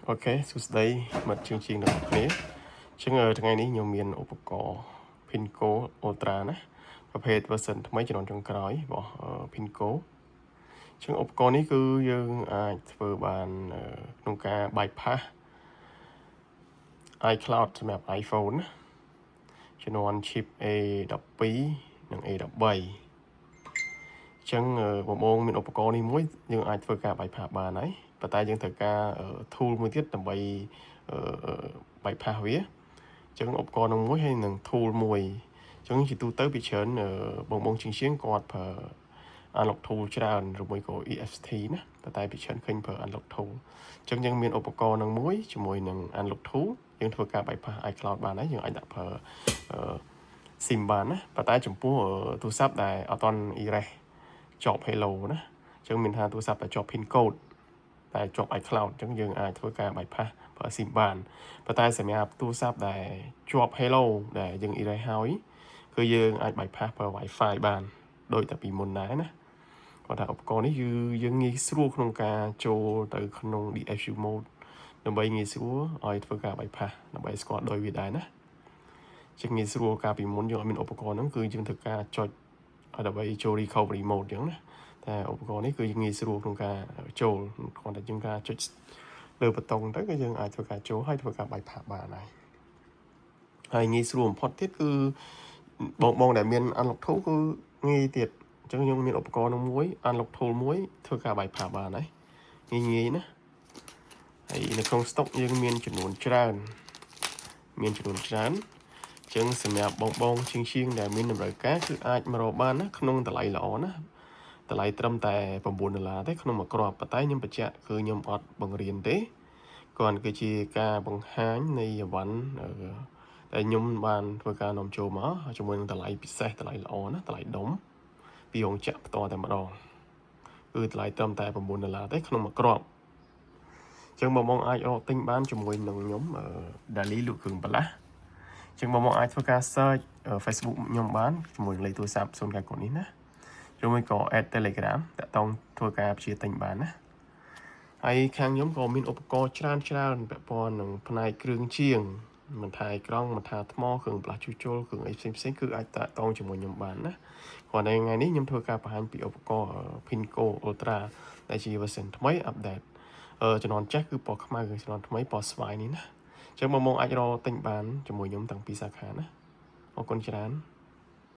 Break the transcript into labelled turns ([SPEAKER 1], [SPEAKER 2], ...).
[SPEAKER 1] Ok, số đây mặt chương trình được thế. Chứ ngờថ្ងៃនេះខ្ញុំមានឧបករណ៍ Pinco Ultra ណាប្រភេទ version ថ្មីជំនាន់ចុងក្រោយរបស់ Pinco ចឹងឧបករណ៍នេះគឺយើងអាចធ្វើបានក្នុងការ bypass iCloud សម្រាប់ iPhone ណាជំនាន់ chip A12 និង A13 ចឹងបងបងមានឧបករណ៍នេះមួយយើងអាចធ្វើការ bypass បានហើយប៉ុន្តែយើងត្រូវការ tool មួយទៀតដើម្បីbypass វាចឹងឧបករណ៍នឹងមួយហើយនឹង tool មួយចឹងជាទូទៅពីច្រើនបងបងជាងគាត់ប្រើ unlock tool ច្រើនឬមួយក៏ EXT ណាប៉ុន្តែពីច្រើនឃើញប្រើ unlock tool ចឹងយើងមានឧបករណ៍នឹងមួយជាមួយនឹង unlock tool យើងធ្វើការ bypass iCloud បានហើយយើងអាចដាក់ប្រើ SIM បានណាប៉ុន្តែចំពោះទូរស័ព្ទដែលអត់ទាន់ erase ជាប់ Hello ណាចឹងមានថាទូរស័ព្ទតែជាប់ pin code តែជាប់ iCloud ចឹងយើងអាចធ្វើការ bypass ប្រើ SIM បានប៉ុន្តែសម្រាប់ទូរស័ព្ទដែលជាប់ Hello ដែលយើង erase ហើយគឺយើងអាច bypass ប្រើ Wi-Fi បានដូចតែពីមុនដែរណាគាត់ថាឧបករណ៍នេះយើងងាយស្រួលក្នុងការចូលទៅក្នុង DFU mode ដើម្បីងាយស្រួលឲ្យធ្វើការ bypass ដើម្បីស្គាល់ដោយវាដែរណាជាងងាយស្រួលកាលពីមុនយើងអត់មានឧបករណ៍ហ្នឹងគឺយើងធ្វើការចុចដើម្បីចូល recovery mode ចឹងណាតែឧបករណ៍នេះគឺងាយស្រួលក្នុងការចូលគ្រាន់តែយើងការចុចលើប៊ូតុងទៅគឺយើងអាចធ្វើការចូលហើយធ្វើការ bypass បានហើយងាយស្រួលបំផុតទៀតគឺបងដែលមាន unlock tool គឺងាយទៀតអញ្ចឹងយើងមានឧបករណ៍នោះមួយ unlock tool មួយធ្វើការ bypass បានហើយងាយណាហើយនៅក្នុង stock យើងមានចំនួនច្រើនអញ្ចឹងសម្រាប់បងជាងដែលមានតម្រូវការគឺអាចមករកបានណាក្នុងតម្លៃល្អណាតម្លៃត្រឹមតែ$9ទេក្នុងមួយគ្រាប់ប៉ុន្តែខ្ញុំបញ្ជាក់គឺខ្ញុំអត់បង្រៀនទេគ្រាន់គឺជាការបង្ហាញនៃអីវ៉ាន់ដែលខ្ញុំបានធ្វើការនាំចូលមកជាមួយនឹងតម្លៃពិសេសតម្លៃល្អណាតម្លៃដុំពីរោងចក្រផ្ទាល់តែម្ដងគឺតម្លៃត្រឹមតែ$9ទេក្នុងមួយគ្រាប់អញ្ចឹងបងអាចរកទិញបានជាមួយនឹងខ្ញុំDaily លក់គ្រឿងបន្លាស់ចឹងបងអាចធ្វើការ search Facebook ខ្ញុំបានជាមួយលេខទូរស័ព្ទ0កាកូននេះណាឬមួយក៏ add Telegram តាក់ទងធ្វើការព្យាទិញបានណាហើយខាងខ្ញុំក៏មានឧបករណ៍ច្រើនពាក់ព័ន្ធនឹងផ្នែកគ្រឿងជាងមិនថាអេក្រង់មិនថាថ្មគ្រឿងផ្លាស់ជួសជុលគ្រឿងអីផ្សេងគឺអាចតាក់ទងជាមួយខ្ញុំបានណាគ្រាន់តែថ្ងៃនេះខ្ញុំធ្វើការបង្ហាញពីឧបករណ៍ Pinco Ultra ដែលជា version ថ្មី update ជំនាន់ចាស់គឺពណ៌ខ្មៅជំនាន់ថ្មីពណ៌ស្វាយនេះណាចឹងបងអាចរកទិញបានជាមួយខ្ញុំតាំងពីសាខាណាអរគុណច្រើន